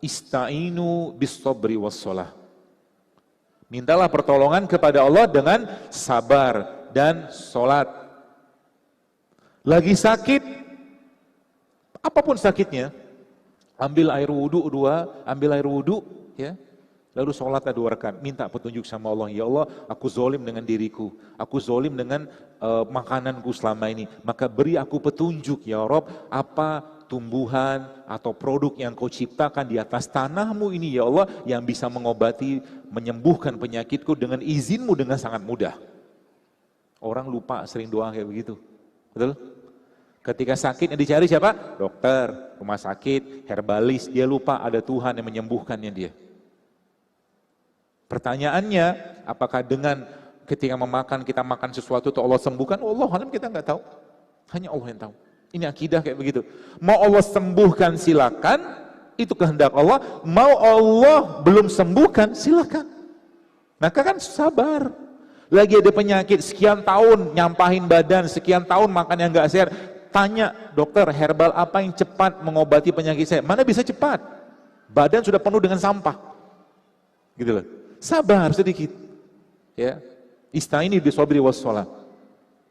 Ista'inu bis-sabri was-shalah. Mintalah pertolongan kepada Allah dengan sabar dan sholat. Lagi sakit, apapun sakitnya, ambil air wudhu ya, lalu sholatlah 2 rakaat, minta petunjuk sama Allah. Ya Allah, aku zolim dengan diriku, aku zolim dengan makananku selama ini, maka beri aku petunjuk ya Rob, apa tumbuhan atau produk yang kau ciptakan di atas tanahmu ini ya Allah, yang bisa mengobati, menyembuhkan penyakitku dengan izinmu dengan sangat mudah. Orang lupa sering doa kayak begitu, betul? Ketika sakit yang dicari siapa? Dokter, rumah sakit, herbalis, dia lupa ada Tuhan yang menyembuhkannya dia. Pertanyaannya, apakah dengan ketika kita makan sesuatu itu Allah sembuhkan? Allah alam, kita nggak tahu, hanya Allah yang tahu. Ini akidah kayak begitu. Mau Allah sembuhkan silakan, itu kehendak Allah. Mau Allah belum sembuhkan silakan. Maka kan sabar. Lagi ada penyakit sekian tahun nyampahin badan, sekian tahun makan yang nggak sehat. Tanya dokter, herbal apa yang cepat mengobati penyakit saya? Mana bisa cepat? Badan sudah penuh dengan sampah. Gitu loh. Sabar sedikit. Ya. Ista'ini bis-sabri was-shalah.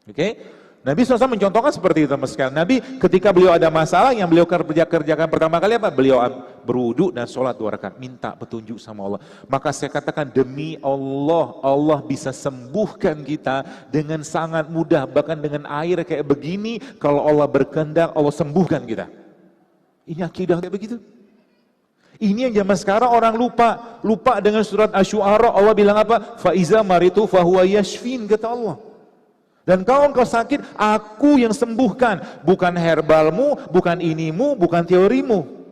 Oke? Nabi SAW mencontohkan seperti itu teman sekalian. Nabi ketika beliau ada masalah, yang beliau kerjakan pertama kali apa? Beliau berwudu dan sholat 2 rakaat, minta petunjuk sama Allah. Maka saya katakan demi Allah, Allah bisa sembuhkan kita dengan sangat mudah. Bahkan dengan air kayak begini, kalau Allah berkehendak, Allah sembuhkan kita. Ini akidah kayak begitu. Ini yang zaman sekarang orang lupa dengan surat Asy-Syu'ara. Allah bilang apa? Faiza maritu fahuwa yashfin, kata Allah. Dan kalau engkau sakit, aku yang sembuhkan. Bukan herbalmu, bukan inimu, bukan teorimu.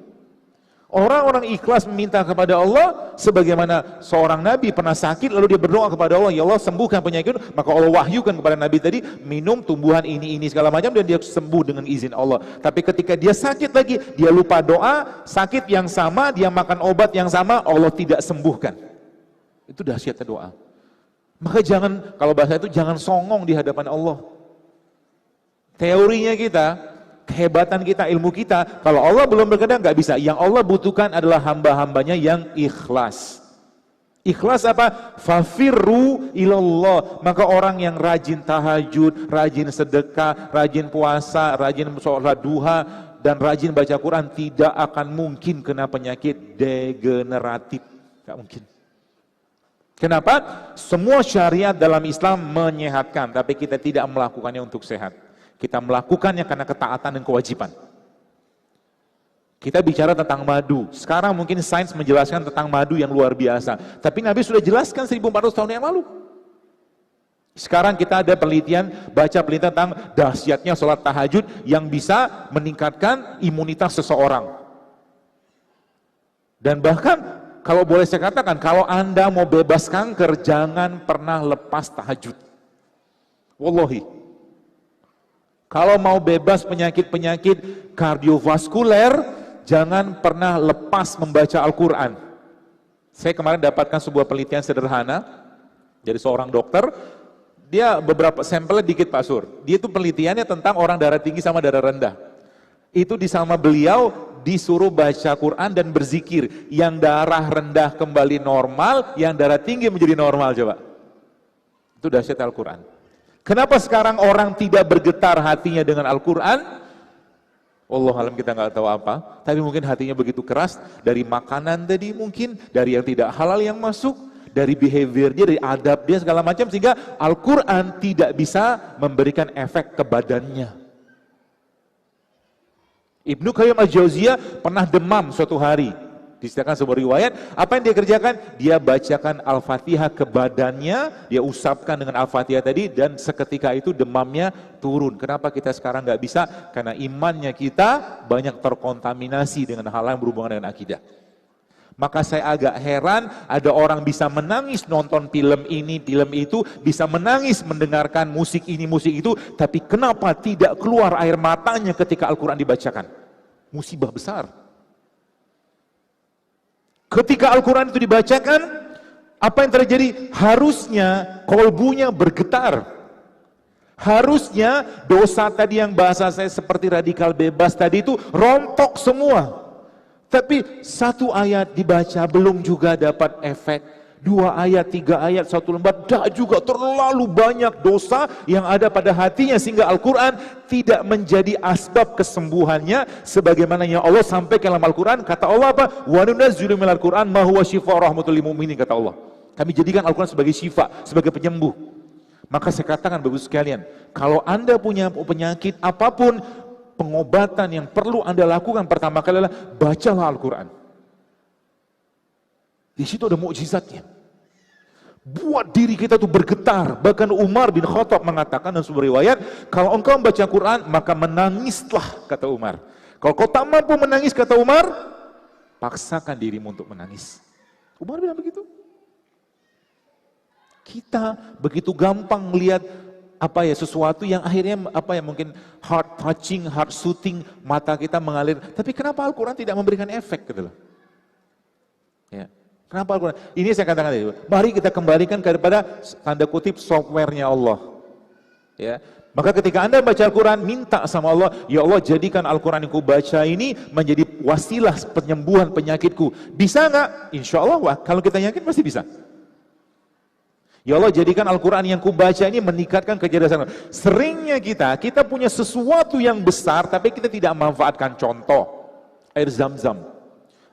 Orang-orang ikhlas meminta kepada Allah, sebagaimana seorang Nabi pernah sakit, lalu dia berdoa kepada Allah, ya Allah sembuhkan penyakit, maka Allah wahyukan kepada Nabi tadi, minum tumbuhan ini segala macam, dan dia sembuh dengan izin Allah. Tapi ketika dia sakit lagi, dia lupa doa, sakit yang sama, dia makan obat yang sama, Allah tidak sembuhkan. Itu dahsyatnya doa. Maka jangan, kalau bahasa itu jangan songong di hadapan Allah. Teorinya kita, kehebatan kita, ilmu kita, kalau Allah belum berkehendak nggak bisa. Yang Allah butuhkan adalah hamba-hambanya yang ikhlas. Ikhlas apa? Fafirru ilallah. Maka orang yang rajin tahajud, rajin sedekah, rajin puasa, rajin sholat duha, dan rajin baca Quran, tidak akan mungkin kena penyakit degeneratif. Nggak mungkin. Kenapa? Semua syariat dalam Islam menyehatkan, tapi kita tidak melakukannya untuk sehat. Kita melakukannya karena ketaatan dan kewajiban. Kita bicara tentang madu. Sekarang mungkin sains menjelaskan tentang madu yang luar biasa. Tapi Nabi sudah jelaskan 1400 tahun yang lalu. Sekarang kita ada penelitian, baca penelitian tentang dahsyatnya sholat tahajud yang bisa meningkatkan imunitas seseorang. Dan bahkan kalau boleh saya katakan, kalau Anda mau bebas kanker, jangan pernah lepas tahajud. Wallahi. Kalau mau bebas penyakit-penyakit kardiovaskuler, jangan pernah lepas membaca Al-Quran. Saya kemarin dapatkan sebuah penelitian sederhana dari seorang dokter. Dia beberapa sampelnya dikit Pak Sur. Dia itu penelitiannya tentang orang darah tinggi sama darah rendah. Itu sama beliau disuruh baca Quran dan berzikir. Yang darah rendah kembali normal, yang darah tinggi menjadi normal, coba. Itu dahsyat Al-Quran. Kenapa sekarang orang tidak bergetar hatinya dengan Al-Quran? Wallahu alam, kita nggak tahu apa. Tapi mungkin hatinya begitu keras dari makanan tadi, mungkin dari yang tidak halal yang masuk, dari behaviornya, dari adab dia segala macam, sehingga Al-Quran tidak bisa memberikan efek ke badannya. Ibnu Qayyim Al-Jauziyah pernah demam suatu hari. Diceritakan sebuah riwayat, apa yang dia kerjakan? Dia bacakan Al-Fatihah ke badannya, dia usapkan dengan Al-Fatihah tadi, dan seketika itu demamnya turun. Kenapa kita sekarang nggak bisa? Karena imannya kita banyak terkontaminasi dengan hal yang berhubungan dengan akidah. Maka saya agak heran, ada orang bisa menangis nonton film ini, film itu, bisa menangis mendengarkan musik ini, musik itu, tapi kenapa tidak keluar air matanya ketika Al-Quran dibacakan? Musibah besar. Ketika Al-Quran itu dibacakan, apa yang terjadi? Harusnya kolbunya bergetar. Harusnya dosa tadi yang bahasa saya seperti radikal bebas tadi itu rontok semua. Tapi satu ayat dibaca belum juga dapat efek. 2 ayat, 3 ayat, 1 lembar, dah juga terlalu banyak dosa yang ada pada hatinya sehingga Al-Quran tidak menjadi asbab kesembuhannya sebagaimana yang Allah sampaikan dalam Al-Quran. Kata Allah apa? Wa nunazzilu minal Qur'an ma huwa syifaa rahmatul lil mu'minin, kata Allah. Kami jadikan Al-Quran sebagai syifa, sebagai penyembuh. Maka saya katakan Bapak sekalian, kalau Anda punya penyakit apapun, pengobatan yang perlu Anda lakukan pertama kali adalah bacalah Al-Quran. Di situ ada mukjizatnya. Buat diri kita tuh bergetar. Bahkan Umar bin Khattab mengatakan dalam sebuah riwayat, kalau engkau membaca Quran, maka menangislah, kata Umar. Kalau kau tak mampu menangis, kata Umar, paksakan dirimu untuk menangis. Umar bilang begitu. Kita begitu gampang melihat sesuatu yang akhirnya mungkin heart touching, heart soothing, mata kita mengalir. Tapi kenapa Al-Quran tidak memberikan efek gitu loh? Ya. Kenapa Al-Quran? Ini saya katakan tadi, mari kita kembalikan kepada tanda kutip softwarenya Allah. Ya. Maka ketika Anda baca Al-Quran, minta sama Allah, ya Allah jadikan Al-Quran yang ku baca ini menjadi wasilah penyembuhan penyakitku. Bisa nggak? Insya Allah, kalau kita yakin pasti bisa. Ya Allah jadikan Al-Quran yang ku baca ini meningkatkan kecerdasan. Seringnya kita punya sesuatu yang besar, tapi kita tidak memanfaatkan. Contoh, air Zam-Zam.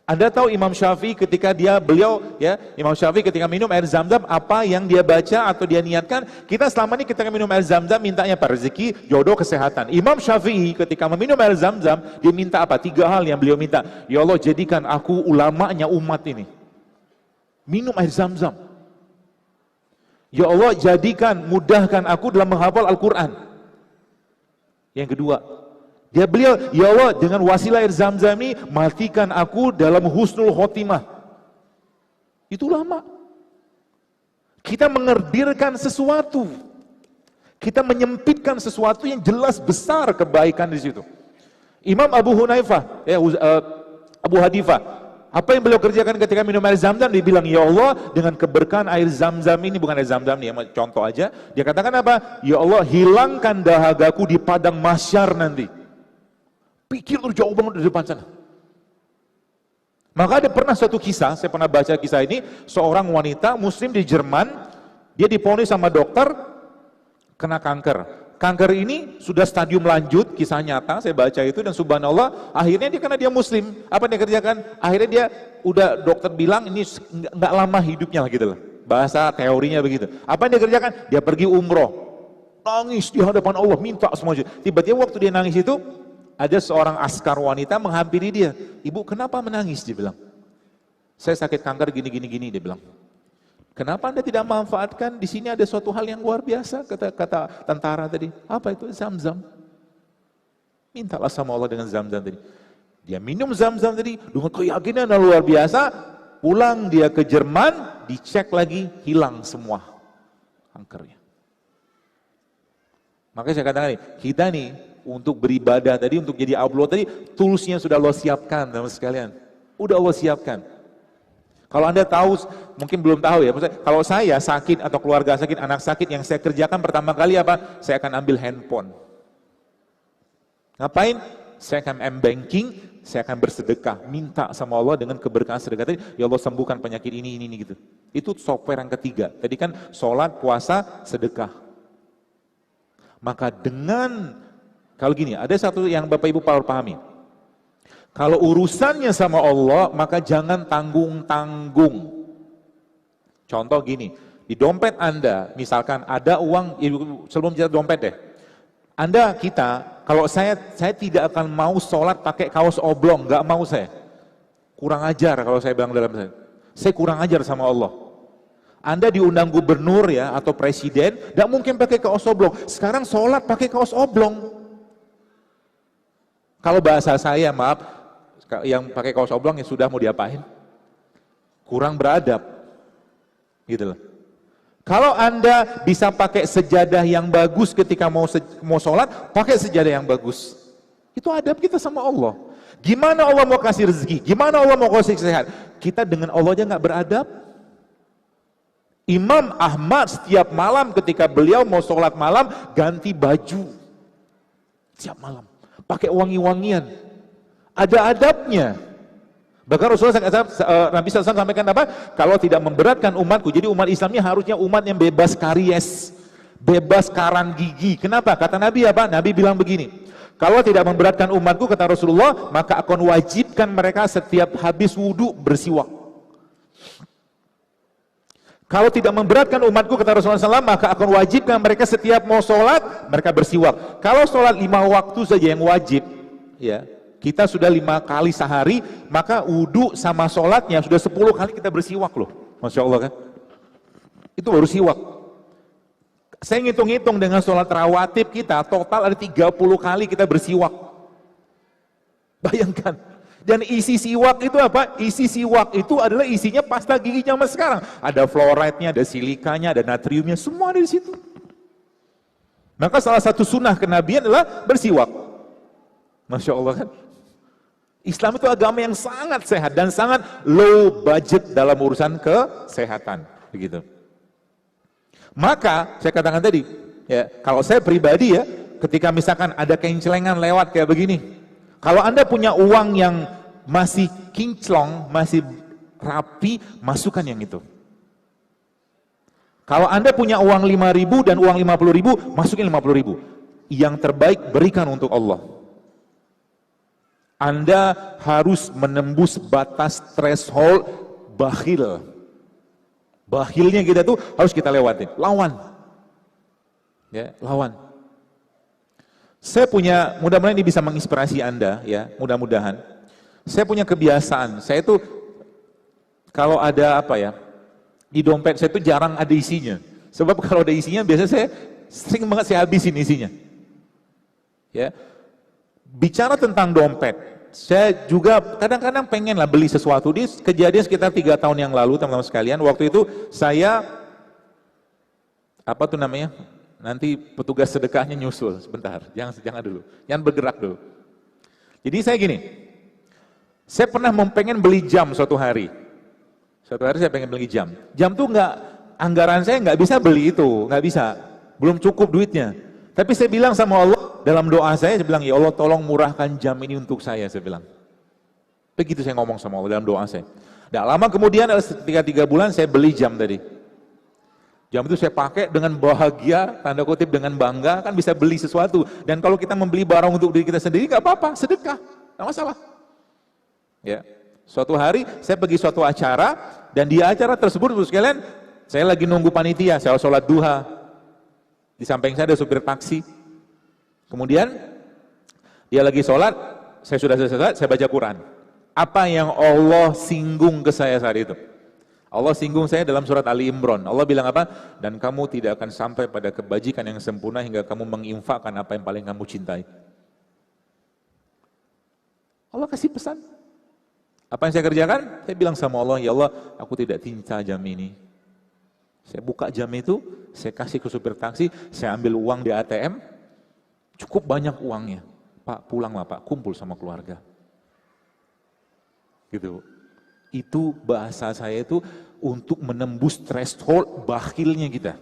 Anda tahu Imam Syafi'i ketika Imam Syafi'i ketika minum air Zam-Zam, apa yang dia baca atau dia niatkan? Kita selama ini ketika minum air Zam-Zam mintanya apa? Rezeki, jodoh, kesehatan. Imam Syafi'i ketika meminum air Zam-Zam, dia minta apa? 3 hal yang beliau minta. Ya Allah jadikan aku ulamanya umat ini. Minum air Zam-Zam. Ya Allah mudahkan aku dalam menghafal Al-Quran. Yang kedua, beliau, ya Allah dengan wasilah air Zam-Zam ini matikan aku dalam husnul khotimah. Itu lama. Kita mengerdirkan sesuatu. Kita menyempitkan sesuatu yang jelas besar kebaikan di situ. Imam Abu Hanifah, apa yang beliau kerjakan ketika minum air Zam-Zam? Dia bilang, ya Allah dengan keberkahan air Zam-Zam ini, bukan air Zam-Zam nih, contoh aja. Dia katakan apa? Ya Allah hilangkan dahagaku di padang mahsyar nanti. Pikir tuh jauh banget di depan sana. Maka ada pernah suatu kisah, saya pernah baca kisah ini, seorang wanita muslim di Jerman, dia divonis sama dokter kena kanker. Kanker ini sudah stadium lanjut, kisah nyata, saya baca itu dan subhanallah, akhirnya dia karena dia muslim, apa yang dia kerjakan? Akhirnya dokter bilang ini nggak lama hidupnya lah gitu loh. Bahasa teorinya begitu. Apa yang dia kerjakan? Dia pergi umroh. Nangis di hadapan Allah, minta semuanya. Tiba-tiba waktu dia nangis itu, ada seorang askar wanita menghampiri dia. Ibu kenapa menangis? Dia bilang. Saya sakit kanker gini, dia bilang. Kenapa Anda tidak memanfaatkan? Di sini ada suatu hal yang luar biasa, kata tentara tadi. Apa itu? Zam-Zam. Mintalah sama Allah dengan Zam-Zam tadi. Dia minum Zam-Zam tadi dengan keyakinan yang luar biasa. Pulang dia ke Jerman, dicek lagi, hilang semua kankernya. Makanya saya katakan kita nih untuk beribadah tadi, untuk jadi Allah tadi, toolsnya sudah Allah siapkan teman sekalian. Udah Allah siapkan. Kalau Anda tahu, mungkin belum tahu ya, maksudnya, kalau saya sakit atau keluarga sakit, anak sakit, yang saya kerjakan pertama kali apa? Saya akan ambil handphone. Ngapain? Saya akan m-banking, saya akan bersedekah, minta sama Allah dengan keberkahan sedekah tadi, ya Allah sembuhkan penyakit ini gitu. Itu software yang ketiga. Tadi kan sholat, puasa, sedekah. Maka kalau gini, ada satu yang Bapak Ibu perlu pahami. Kalau urusannya sama Allah, maka jangan tanggung-tanggung. Contoh gini, di dompet Anda, misalkan ada uang, sebelum cerita dompet deh. Kalau saya tidak akan mau sholat pakai kaos oblong, nggak mau saya. Kurang ajar kalau saya bilang dalam saya kurang ajar sama Allah. Anda diundang gubernur ya atau presiden, nggak mungkin pakai kaos oblong. Sekarang sholat pakai kaos oblong. Kalau bahasa saya, maaf, yang pakai kaos oblong yang sudah mau diapain? Kurang beradab. Gitu loh. Kalau Anda bisa pakai sejadah yang bagus ketika mau sholat, pakai sejadah yang bagus. Itu adab kita sama Allah. Gimana Allah mau kasih rezeki? Gimana Allah mau kasih kesehatan? kita dengan Allah aja nggak beradab. Imam Ahmad setiap malam ketika beliau mau sholat malam, ganti baju. Setiap malam. Pakai wangi-wangian. Ada adabnya. Bahkan Nabi SAW sampaikan apa? Kalau tidak memberatkan umatku, jadi umat Islamnya harusnya umat yang bebas karies, bebas karang gigi. Kenapa? Kata Nabi apa? Nabi bilang begini, kalau tidak memberatkan umatku, kata Rasulullah, maka akan wajibkan mereka setiap habis wudhu bersiwak. Kalau tidak memberatkan umatku, kata Rasulullah SAW, maka akan wajibkan mereka setiap mau sholat, mereka bersiwak. Kalau sholat 5 waktu saja yang wajib, ya, kita sudah 5 kali sehari, maka wudhu sama sholatnya sudah 10 kali kita bersiwak loh. Masya Allah kan? Itu baru siwak. Saya ngitung-ngitung dengan sholat rawatib kita, total ada 30 kali kita bersiwak. Bayangkan. Dan isi siwak itu apa? Isi siwak itu adalah isinya pasta gigi zaman sekarang. Ada fluoride-nya, ada silikanya, ada natriumnya, semua ada di situ. Maka salah satu sunnah kenabian adalah bersiwak. Masya Allah kan? Islam itu agama yang sangat sehat dan sangat low budget dalam urusan kesehatan. Begitu. Maka saya katakan tadi, ya, kalau saya pribadi ya, ketika misalkan ada kenclengan lewat kayak begini, kalau Anda punya uang yang masih kinclong, masih rapi, masukkan yang itu. Kalau Anda punya uang 5.000 dan uang 50.000, masukin 50.000. Yang terbaik berikan untuk Allah. Anda harus menembus batas threshold bakhil. Bakhilnya kita tuh harus kita lewatin. Lawan. Ya, lawan. Saya punya, mudah-mudahan ini bisa menginspirasi Anda, ya, mudah-mudahan. Saya punya kebiasaan, saya itu kalau ada apa ya, di dompet saya itu jarang ada isinya. Sebab kalau ada isinya, biasanya saya sering banget saya habisin isinya. Ya, bicara tentang dompet, saya juga kadang-kadang pengen lah beli sesuatu. Di kejadian sekitar 3 tahun yang lalu, teman-teman sekalian, waktu itu saya, apa tuh namanya? Nanti petugas sedekahnya nyusul, sebentar, jangan dulu, jangan bergerak dulu. Jadi saya gini, saya pernah pengen beli jam suatu hari. Suatu hari saya pengen beli jam. Jam tuh anggaran saya nggak bisa beli itu, nggak bisa, belum cukup duitnya. Tapi saya bilang sama Allah, dalam doa saya bilang, ya Allah tolong murahkan jam ini untuk saya bilang. Begitu saya ngomong sama Allah dalam doa saya. Tidak lama kemudian, sekitar 3 bulan saya beli jam tadi. Jam itu saya pakai dengan bahagia, tanda kutip dengan bangga, kan bisa beli sesuatu. Dan kalau kita membeli barang untuk diri kita sendiri, nggak apa-apa, sedekah, nggak masalah. Ya, suatu hari saya pergi suatu acara, dan di acara tersebut, sekalian, saya lagi nunggu panitia, saya sholat duha. Di samping saya ada supir taksi. Kemudian dia lagi sholat, saya sudah selesai, saya baca Quran. Apa yang Allah singgung ke saya saat itu? Allah singgung saya dalam surat Ali Imran. Allah bilang apa? Dan kamu tidak akan sampai pada kebajikan yang sempurna hingga kamu menginfakkan apa yang paling kamu cintai. Allah kasih pesan. Apa yang saya kerjakan? Saya bilang sama Allah, ya Allah, aku tidak cinta jam ini. Saya buka jam itu, saya kasih ke supir taksi, saya ambil uang di ATM, cukup banyak uangnya. Pak, pulanglah Pak, kumpul sama keluarga. Gitu. Itu bahasa saya itu untuk menembus threshold bakhilnya kita.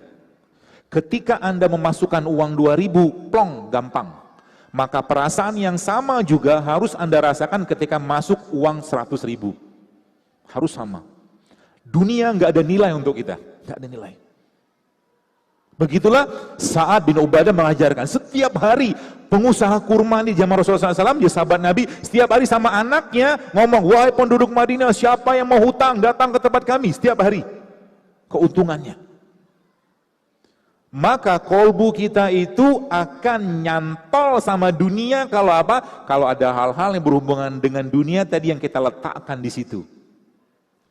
Ketika Anda memasukkan uang 2.000, plong, gampang. Maka perasaan yang sama juga harus Anda rasakan ketika masuk uang 100.000. Harus sama. Dunia nggak ada nilai untuk kita, nggak ada nilai. Begitulah Sa'ad bin Ubadah mengajarkan setiap hari pengusaha kurma di zaman Rasulullah SAW, dia sahabat Nabi, setiap hari sama anaknya ngomong, wahai penduduk Madinah, siapa yang mau hutang datang ke tempat kami setiap hari. Keuntungannya. Maka kolbu kita itu akan nyantol sama dunia kalau apa? Kalau ada hal-hal yang berhubungan dengan dunia tadi yang kita letakkan di situ.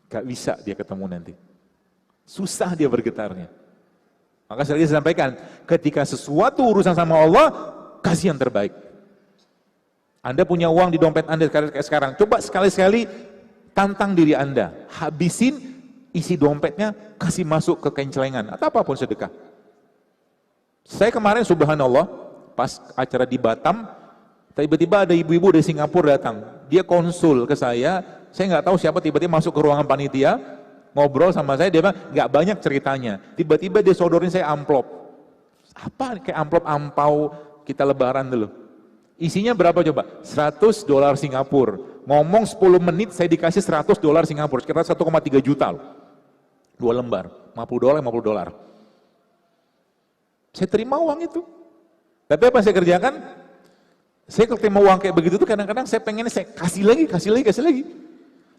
Gak bisa dia ketemu nanti. Susah dia bergetarnya. Maka sekali lagi saya sampaikan, ketika sesuatu urusan sama Allah, kasih yang terbaik. Anda punya uang di dompet Anda kayak sekarang, coba sekali-sekali tantang diri Anda, habisin isi dompetnya, kasih masuk ke kencelengan, atau apapun sedekah. Saya kemarin subhanallah, pas acara di Batam, tiba-tiba ada ibu-ibu dari Singapura datang, dia konsul ke saya Saya nggak tahu siapa tiba-tiba masuk ke ruangan panitia, ngobrol sama saya, dia bilang nggak banyak ceritanya. Tiba-tiba dia sodorin saya amplop. Apa kayak amplop ampau kita lebaran dulu. Isinya berapa coba? $100 Singapura. Ngomong 10 menit saya dikasih $100 Singapura, sekitar 1,3 juta loh. 2 lembar, $50. Saya terima uang itu. Tapi apa saya kerjakan? Saya kalau terima uang kayak begitu tuh kadang-kadang saya pengennya saya kasih lagi.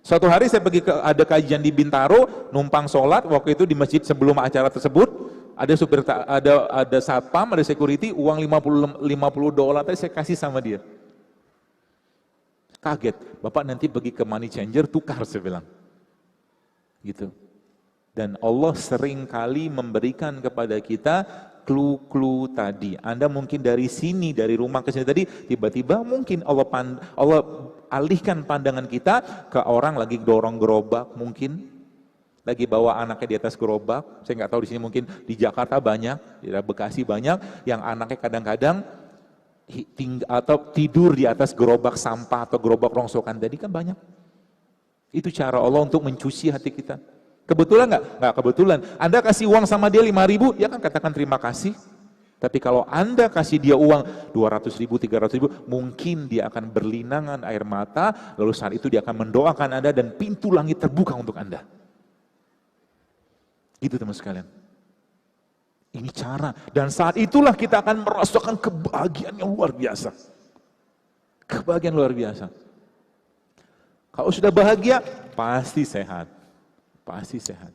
Suatu hari saya pergi ada kajian di Bintaro, numpang sholat, waktu itu di masjid sebelum acara tersebut, ada supir, ada satpam, ada security, uang $50 tadi saya kasih sama dia. Kaget, Bapak nanti pergi ke money changer, tukar, saya bilang. Gitu. Dan Allah sering kali memberikan kepada kita clue-clue tadi. Anda mungkin dari sini, dari rumah ke sini tadi, tiba-tiba mungkin Allah alihkan pandangan kita ke orang lagi dorong gerobak, mungkin lagi bawa anaknya di atas gerobak. Saya nggak tahu di sini, mungkin di Jakarta banyak, di Bekasi banyak, yang anaknya kadang-kadang atau tidur di atas gerobak sampah atau gerobak rongsokan tadi, kan banyak. Itu cara Allah untuk mencuci hati kita. Kebetulan nggak? Nggak kebetulan. Anda kasih uang sama dia 5.000, ya kan katakan terima kasih. Tapi kalau Anda kasih dia uang 200.000, 300.000, mungkin dia akan berlinangan air mata, lalu saat itu dia akan mendoakan Anda dan pintu langit terbuka untuk Anda. Itu teman sekalian. Ini cara. Dan saat itulah kita akan merasakan kebahagiaan yang luar biasa. Kebahagiaan luar biasa. Kalau sudah bahagia, pasti sehat. Pasti sehat.